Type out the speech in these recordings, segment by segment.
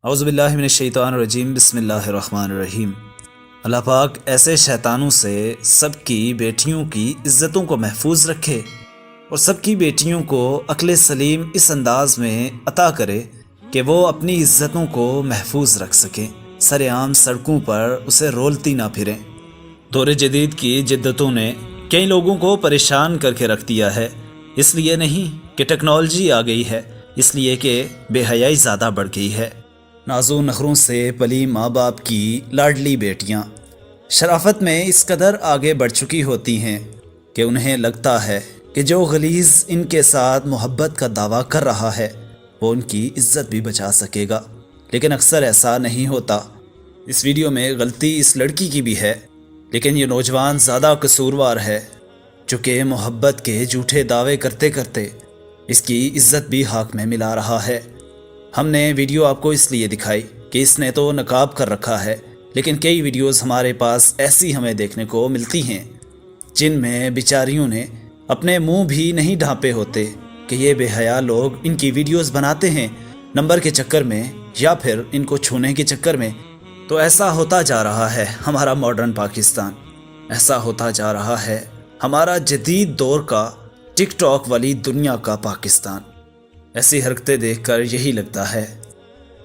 اعوذ باللہ من الشیطان الرجیم، بسم اللہ الرحمن الرحیم۔ اللہ پاک ایسے شیطانوں سے سب کی بیٹیوں کی عزتوں کو محفوظ رکھے اور سب کی بیٹیوں کو عقل سلیم اس انداز میں عطا کرے کہ وہ اپنی عزتوں کو محفوظ رکھ سکیں، سر عام سڑکوں پر اسے رولتی نہ پھریں۔ دور جدید کی جدتوں نے کئی لوگوں کو پریشان کر کے رکھ دیا ہے، اس لیے نہیں کہ ٹیکنالوجی آ گئی ہے، اس لیے کہ بے حیائی زیادہ بڑھ گئی ہے۔ نازو نخروں سے پلی ماں باپ کی لاڈلی بیٹیاں شرافت میں اس قدر آگے بڑھ چکی ہوتی ہیں کہ انہیں لگتا ہے کہ جو غلیظ ان کے ساتھ محبت کا دعویٰ کر رہا ہے وہ ان کی عزت بھی بچا سکے گا، لیکن اکثر ایسا نہیں ہوتا۔ اس ویڈیو میں غلطی اس لڑکی کی بھی ہے، لیکن یہ نوجوان زیادہ قصوروار ہے جو کہ محبت کے جھوٹے دعوے کرتے کرتے اس کی عزت بھی ہاک میں ملا رہا ہے۔ ہم نے ویڈیو آپ کو اس لیے دکھائی کہ اس نے تو نقاب کر رکھا ہے، لیکن کئی ویڈیوز ہمارے پاس ایسی ہمیں دیکھنے کو ملتی ہیں جن میں بیچاریوں نے اپنے منہ بھی نہیں ڈھانپے ہوتے کہ یہ بے حیا لوگ ان کی ویڈیوز بناتے ہیں نمبر کے چکر میں یا پھر ان کو چھونے کے چکر میں۔ تو ایسا ہوتا جا رہا ہے ہمارا ماڈرن پاکستان، ایسا ہوتا جا رہا ہے ہمارا جدید دور کا ٹک ٹاک والی دنیا کا پاکستان۔ ایسی حرکتیں دیکھ کر یہی لگتا ہے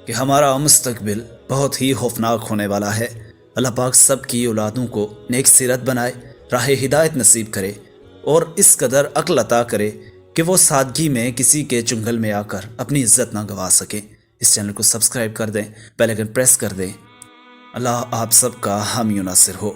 کہ ہمارا مستقبل بہت ہی خوفناک ہونے والا ہے۔ اللہ پاک سب کی اولادوں کو نیک سیرت بنائے، راہ ہدایت نصیب کرے اور اس قدر عقل عطا کرے کہ وہ سادگی میں کسی کے چنگل میں آ کر اپنی عزت نہ گنوا سکیں۔ اس چینل کو سبسکرائب کر دیں، بیل آئیکن پریس کر دیں۔ اللہ آپ سب کا حامی و ناصر ہو۔